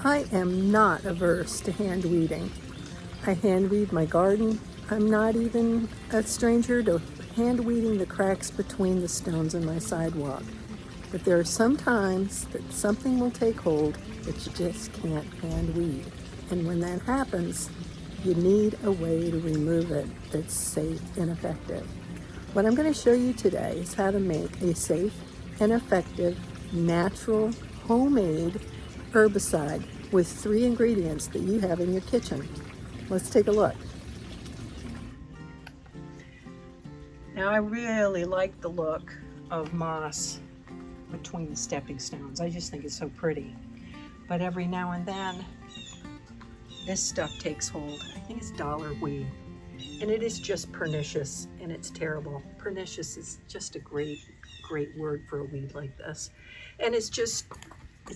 I am not averse to hand weeding. I hand weed my garden. I'm not even a stranger to hand weeding the cracks between the stones in my sidewalk. But there are some times that something will take hold that you just can't hand weed. And when that happens, you need a way to remove it that's safe and effective. What I'm going to show you today is how to make a safe and effective, natural, homemade herbicide with 3 ingredients that you have in your kitchen. Let's take a look. Now, I really like the look of moss between the stepping stones. I just think it's so pretty. But every now and then, this stuff takes hold. I think it's dollar weed. And it is just pernicious, and it's terrible. Pernicious is just a great word for a weed like this. And it's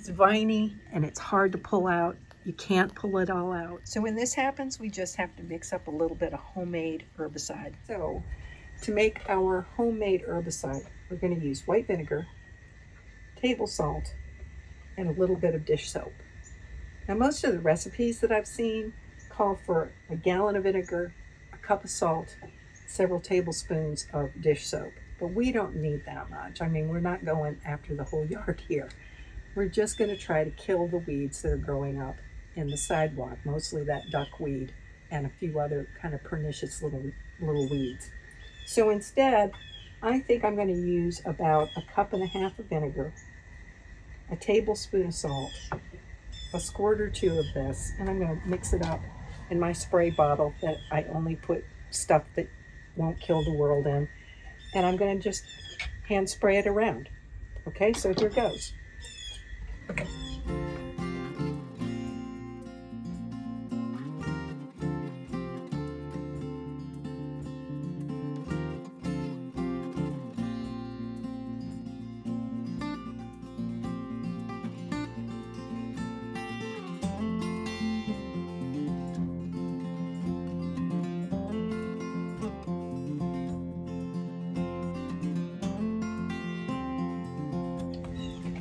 viney, and it's hard to pull out. You can't pull it all out. So when this happens, we just have to mix up a little bit of homemade herbicide. So to make our homemade herbicide, we're going to use white vinegar, table salt, and a little bit of dish soap. Now, most of the recipes that I've seen call for a gallon of vinegar, a cup of salt, several tablespoons of dish soap. But we don't need that much. I mean, we're not going after the whole yard here. We're just going to try to kill the weeds that are growing up in the sidewalk, mostly that duckweed and a few other kind of pernicious little weeds. So instead, I think I'm going to use about a cup and a half of vinegar, a tablespoon of salt, a squirt or 2 of this, and I'm going to mix it up in my spray bottle that I only put stuff that won't kill the world in. And I'm going to just hand spray it around. Okay, so here goes. Okay.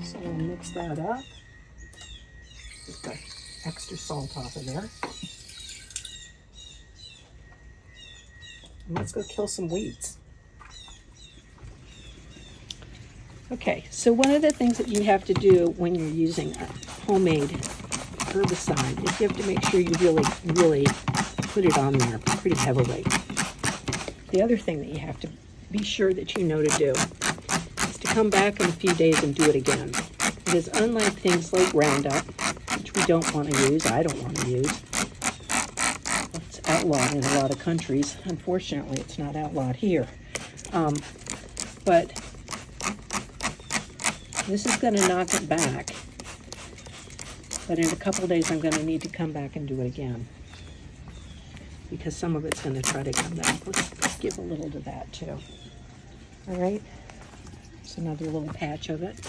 So we'll mix that up. Just got extra salt off of there. And let's go kill some weeds. Okay, so one of the things that you have to do when you're using a homemade herbicide is you have to make sure you really put it on there pretty heavily. The other thing that you have to be sure that you know to do is to come back in a few days and do it again. Because unlike things like Roundup, which we don't want to use, I don't want to use, it's outlawed in a lot of countries. Unfortunately, it's not outlawed here. But this is going to knock it back. But in a couple of days, I'm going to need to come back and do it again, because some of it's going to try to come back. Let's give a little to that too. All right, just another little patch of it.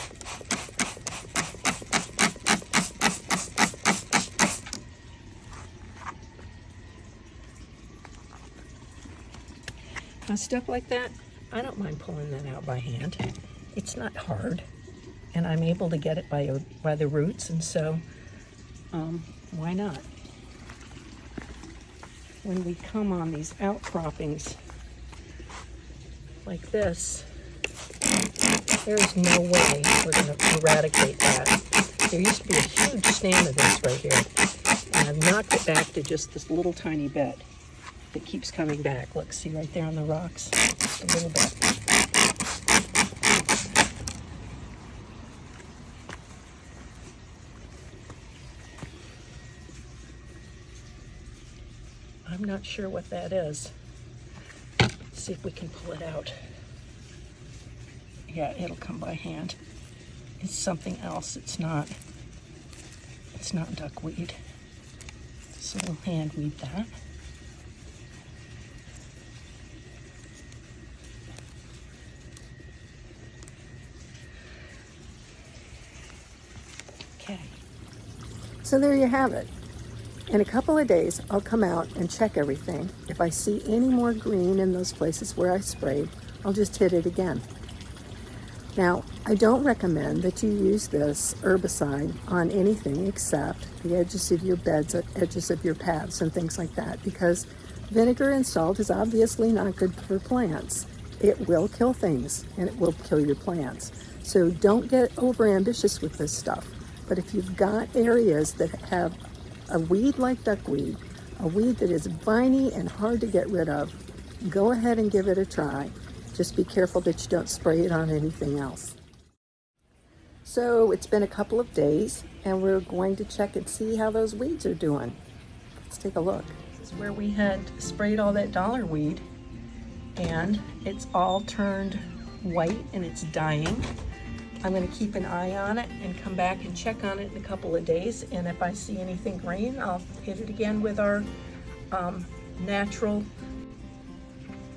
Now, stuff like that, I don't mind pulling that out by hand. It's not hard, and I'm able to get it by the roots, and so why not? When we come on these outcroppings like this, there's no way we're going to eradicate that. There used to be a huge stand of this right here, and I've knocked it back to just this little tiny bit that keeps coming back. Look, see right there on the rocks? Just a little bit. I'm not sure what that is. Let's see if we can pull it out. Yeah, it'll come by hand. It's something else. It's not duckweed. So we'll hand weed that. Okay. So there you have it. In a couple of days, I'll come out and check everything. If I see any more green in those places where I sprayed, I'll just hit it again. Now, I don't recommend that you use this herbicide on anything except the edges of your beds, edges of your paths, and things like that, because vinegar and salt is obviously not good for plants. It will kill things and it will kill your plants. So don't get over ambitious with this stuff. But if you've got areas that have a weed like duckweed, a weed that is viney and hard to get rid of, go ahead and give it a try. Just be careful that you don't spray it on anything else. So it's been a couple of days and we're going to check and see how those weeds are doing. Let's take a look. This is where we had sprayed all that dollar weed and it's all turned white and it's dying. I'm going to keep an eye on it and come back and check on it in a couple of days, and if I see anything green, I'll hit it again with our natural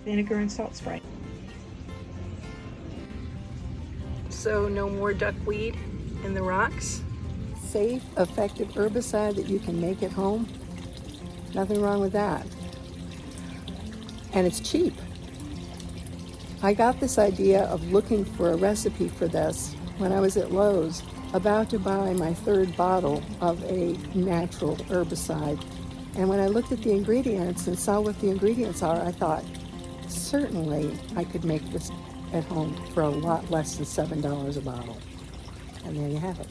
vinegar and salt spray. So no more duckweed in the rocks. Safe, effective herbicide that you can make at home. Nothing wrong with that. And it's cheap. I got this idea of looking for a recipe for this when I was at Lowe's, about to buy my third bottle of a natural herbicide. And when I looked at the ingredients and saw what the ingredients are, I thought, certainly I could make this at home for a lot less than $7 a bottle. And there you have it.